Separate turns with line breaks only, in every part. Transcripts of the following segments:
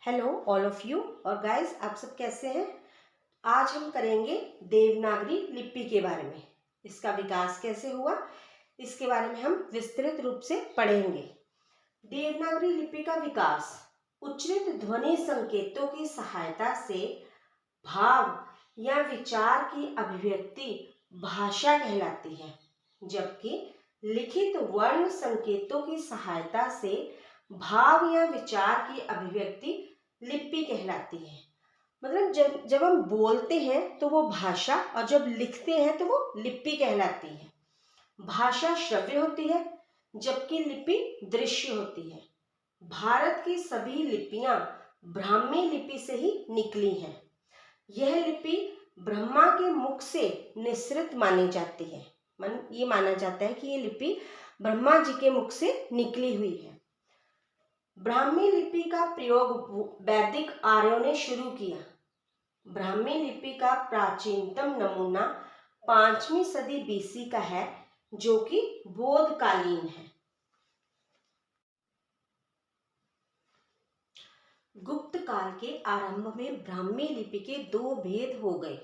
Hello all of you. और guys, आप सब कैसे हैं? आज हम करेंगे देवनागरी लिपि के बारे में। इसका विकास कैसे हुआ, इसके बारे में हम विस्तृत रूप से पढ़ेंगे। देवनागरी लिपि का विकास उच्चरित ध्वनि संकेतों की सहायता से भाव या विचार की अभिव्यक्ति भाषा कहलाती है, जबकि लिखित वर्ण संकेतों की सहायता से भाव या विचार की अभिव्यक्ति लिपि कहलाती है। मतलब जब हम बोलते हैं तो वो भाषा, और जब लिखते हैं तो वो लिपि कहलाती है। भाषा श्रव्य होती है जबकि लिपि दृश्य होती है। भारत की सभी लिपियां ब्राह्मी लिपि से ही निकली हैं। यह लिपि ब्रह्मा के मुख से निसृत मानी जाती है। ये माना जाता है कि ये लिपि ब्रह्मा जी के मुख से निकली हुई है। ब्राह्मी लिपि का प्रयोग वैदिक आर्यों ने शुरू किया। ब्राह्मी लिपि का प्राचीनतम नमूना 5वीं सदी बीसी का है, जो कि बोधकालीन है। गुप्त काल के आरंभ में ब्राह्मी लिपि के दो भेद हो गए,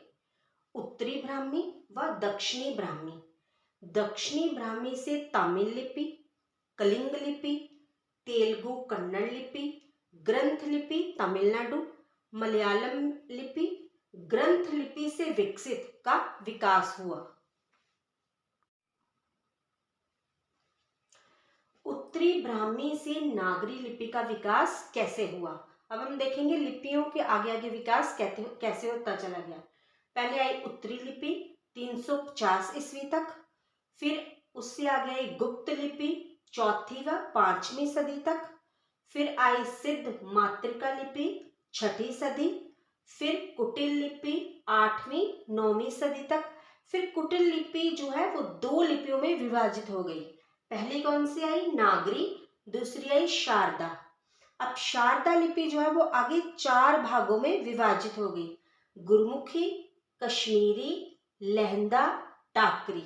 उत्तरी ब्राह्मी व दक्षिणी ब्राह्मी। दक्षिणी ब्राह्मी से तमिल लिपि, कलिंग लिपि, तेलुगु कन्नड़ लिपि, ग्रंथ लिपि तमिलनाडु, मलयालम लिपि, ग्रंथ लिपि से विकसित का विकास हुआ। उत्तरी ब्राह्मी से नागरी लिपि का विकास कैसे हुआ? अब हम देखेंगे लिपियों के आगे आगे विकास कैसे होता चला गया। पहले आई उत्तरी लिपि 350 ईस्वी तक, फिर उससे आगे आई गुप्त लिपि 4वीं व 5वीं सदी तक, फिर आई सिद्ध मातृका लिपि 6ठी सदी, फिर कुटिल लिपि 8वीं 9वीं सदी तक। फिर कुटिल लिपि जो है वो दो लिपियों में विभाजित हो गई। पहली कौन सी आई? नागरी। दूसरी आई शारदा। अब शारदा लिपि जो है वो आगे 4 भागों में विभाजित हो गई: गुरमुखी, कश्मीरी, लहंदा, टाकरी।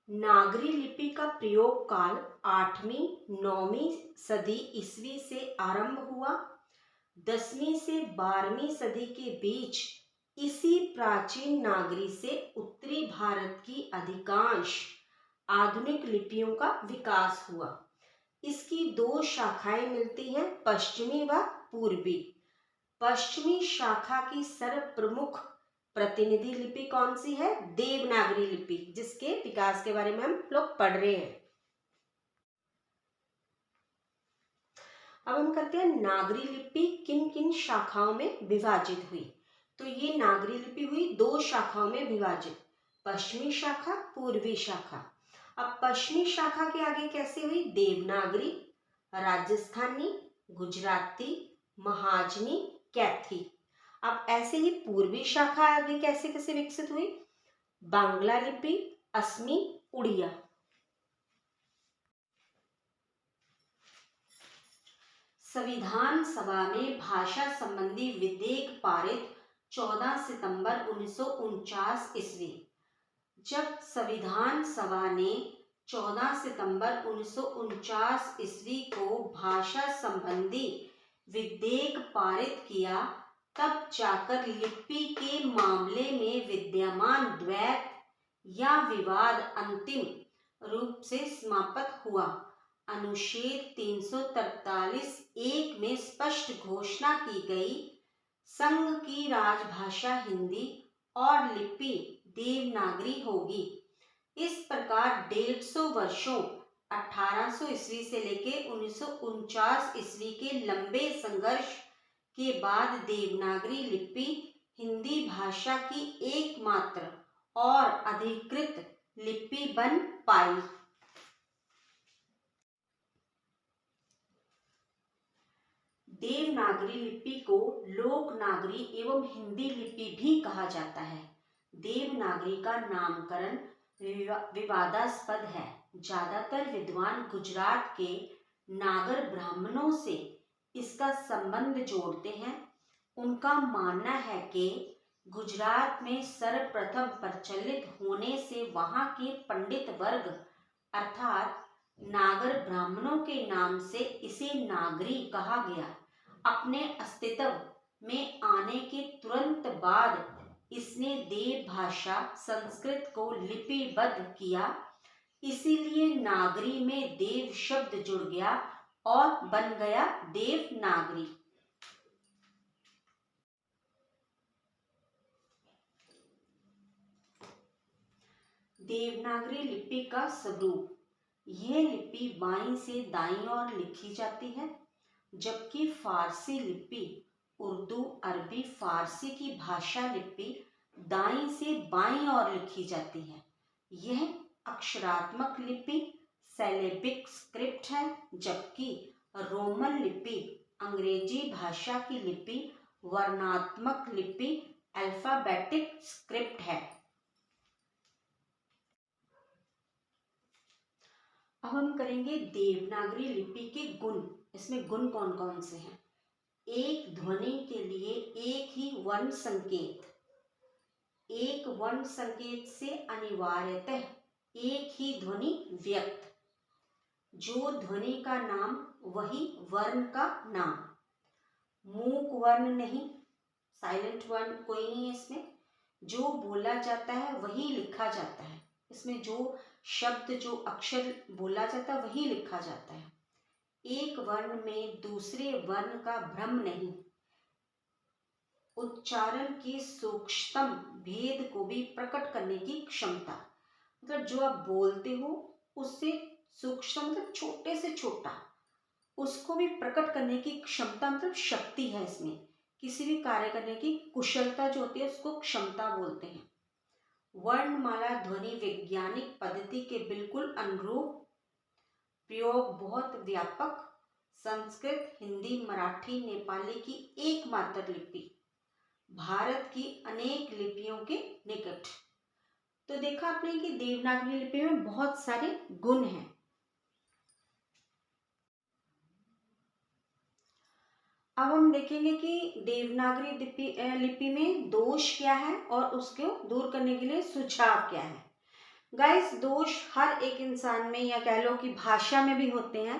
नागरी लिपि का प्रयोग काल 8वीं 9वीं सदी ईस्वी से आरंभ हुआ। 10वीं से 12वीं सदी के बीच इसी प्राचीन नागरी से उत्तरी भारत की अधिकांश आधुनिक लिपियों का विकास हुआ। इसकी दो शाखाएं मिलती हैं, पश्चिमी व पूर्वी। पश्चिमी शाखा की सर्वप्रमुख प्रतिनिधि लिपि कौन सी है? देवनागरी लिपि, जिसके विकास के बारे में हम लोग पढ़ रहे हैं। अब हम करते हैं नागरी लिपि किन किन शाखाओं में विभाजित हुई। तो ये नागरी लिपि हुई 2 शाखाओं में विभाजित, पश्चिमी शाखा, पूर्वी शाखा। अब पश्चिमी शाखा के आगे कैसे हुई? देवनागरी, राजस्थानी, गुजराती, महाजनी, कैथी। अब ऐसे ही पूर्वी शाखा आगे कैसे कैसे विकसित हुई? बांग्ला लिपि, असमी, उड़िया। संविधान सभा में भाषा संबंधी विधेयक पारित 14 सितंबर 1949 ईस्वी। जब संविधान सभा ने 14 सितंबर 1949 ईस्वी को भाषा संबंधी विधेयक पारित किया, तब जाकर लिपि के मामले में विद्यमान द्वैत या विवाद अंतिम रूप से समाप्त हुआ। अनुच्छेद 343(1) में स्पष्ट घोषणा की गई, संघ की राजभाषा हिंदी और लिपि देवनागरी होगी। इस प्रकार 150 वर्षों 1800 ईस्वी से लेके 1949 ईस्वी के लंबे संघर्ष के बाद देवनागरी लिपि हिंदी भाषा की एकमात्र और अधिकृत लिपि बन पाई। देवनागरी लिपि को लोकनागरी एवं हिंदी लिपि भी कहा जाता है। देवनागरी का नामकरण विवादास्पद है। ज्यादातर विद्वान गुजरात के नागर ब्राह्मणों से इसका संबंध जोड़ते हैं। उनका मानना है कि गुजरात में सर्वप्रथम प्रचलित होने से वहां के पंडित वर्ग अर्थात नागर ब्राह्मणों के नाम से इसे नागरी कहा गया। अपने अस्तित्व में आने के तुरंत बाद इसने देव भाषा संस्कृत को लिपिबद्ध किया, इसीलिए नागरी में देव शब्द जुड़ गया और बन गया देवनागरी। देवनागरी लिपि का स्वरूप। यह लिपि बाईं से दाईं ओर लिखी जाती है, जबकि फारसी लिपि उर्दू, अरबी, फारसी की भाषा लिपि दाईं से बाईं ओर लिखी जाती है। यह अक्षरात्मक लिपि सिलेबिक स्क्रिप्ट है, जबकि रोमन लिपि अंग्रेजी भाषा की लिपि वर्णात्मक लिपि अल्फाबेटिक स्क्रिप्ट है। अब हम करेंगे देवनागरी लिपि के गुण। इसमें गुण कौन कौन से हैं? एक ध्वनि के लिए एक ही वर्ण संकेत, एक वर्ण संकेत से अनिवार्यतः एक ही ध्वनि व्यक्त। जो ध्वनि का नाम वही वर्ण का नाम। मूक वर्ण नहीं, साइलेंट वर्ण कोई नहीं है इसमें। जो बोला जाता है वही लिखा जाता है। इसमें जो शब्द, जो अक्षर बोला जाता है वही लिखा जाता है। एक वर्ण में दूसरे वर्ण का भ्रम नहीं। उच्चारण के सूक्ष्मतम भेद को भी प्रकट करने की क्षमता, मतलब जो आप बोलते हो उससे सूक्ष्म मतलब छोटे से छोटा, उसको भी प्रकट करने की क्षमता, मतलब शक्ति है इसमें। किसी भी कार्य करने की कुशलता जो होती है उसको क्षमता बोलते हैं। वर्णमाला ध्वनि वैज्ञानिक पद्धति के बिल्कुल अनुरूप, प्रयोग बहुत व्यापक, संस्कृत, हिंदी, मराठी, नेपाली की एकमात्र लिपि, भारत की अनेक लिपियों के निकट। तो देखा आपने कि देवनागरी लिपि में बहुत सारे गुण हैं। अब हम देखेंगे कि देवनागरी लिपि में दोष क्या है और उसको दूर करने के लिए सुझाव क्या है। गाइस, दोष हर एक इंसान में, या कह लो कि भाषा में भी होते हैं।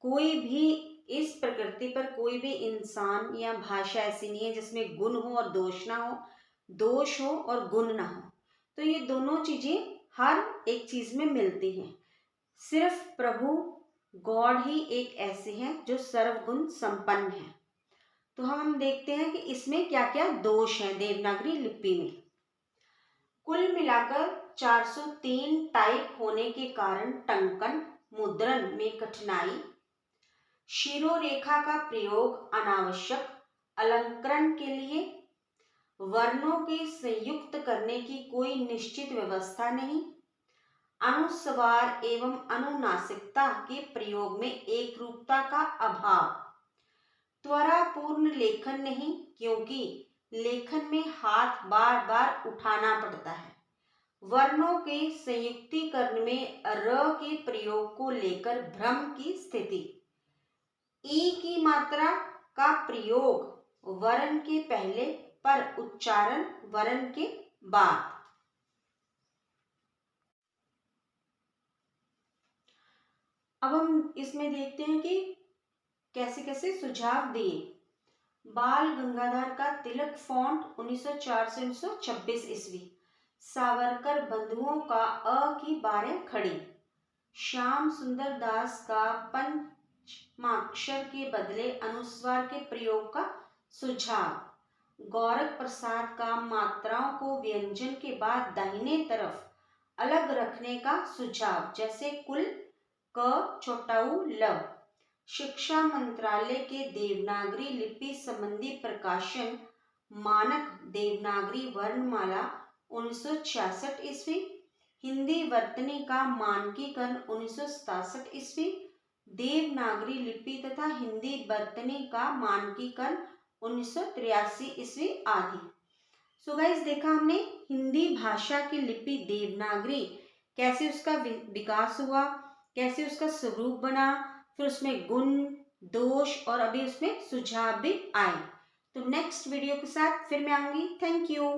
कोई भी इस प्रकृति पर कोई भी इंसान या भाषा ऐसी नहीं है जिसमें गुण हो और दोष ना हो, दोष हो और गुण ना हो। तो ये दोनों चीजें हर एक चीज में मिलती हैं। सिर्फ प्रभु गॉड ही एक ऐसे हैं जो सर्वगुण संपन्न है। तो हम देखते हैं कि इसमें क्या क्या दोष हैं देवनागरी लिपि में। कुल मिलाकर 403 टाइप होने के कारण टंकन मुद्रण में कठिनाई, शिरोरेखा का प्रयोग अनावश्यक, अलंकरण के लिए वर्णों के संयुक्त करने की कोई निश्चित व्यवस्था नहीं, अनुस्वार एवं अनुनासिकता के प्रयोग में एक रूपता का अभाव, त्वरापूर्ण लेखन नहीं क्योंकि लेखन में हाथ बार बार उठाना पड़ता है, वर्णों के संयुक्तीकरण में र के प्रयोग को लेकर भ्रम की स्थिति, ई की मात्रा का प्रयोग वर्ण के पहले पर उच्चारण वर्ण के बाद। अब हम इसमें देखते हैं कि कैसे कैसे सुझाव दिए। बाल गंगाधर का तिलक फॉन्ट 1904 से 1926 ईस्वी, सावरकर बंधुओं का अ की 12 खड़ी, श्याम सुंदर दास का पंचमाक्षर के बदले अनुस्वार के प्रयोग का सुझाव, गोरख प्रसाद का मात्राओं को व्यंजन के बाद दाहिने तरफ अलग रखने का सुझाव, जैसे कुल, क, छोटा उ, ल। शिक्षा मंत्रालय के देवनागरी लिपि संबंधी प्रकाशन मानक देवनागरी वर्णमाला 1966 ईस्वी, हिंदी वर्तनी का मानकीकरण 1967 ईस्वी, देवनागरी लिपि तथा हिंदी वर्तनी का मानकीकरण 1983 ईस्वी आदि। सो गाइस, देखा हमने हिंदी भाषा की लिपि देवनागरी कैसे उसका विकास हुआ, कैसे उसका स्वरूप बना, फिर उसमें गुण, दोष और अभी उसमें सुझाव भी आए। तो नेक्स्ट वीडियो के साथ फिर मैं आऊंगी। Thank you.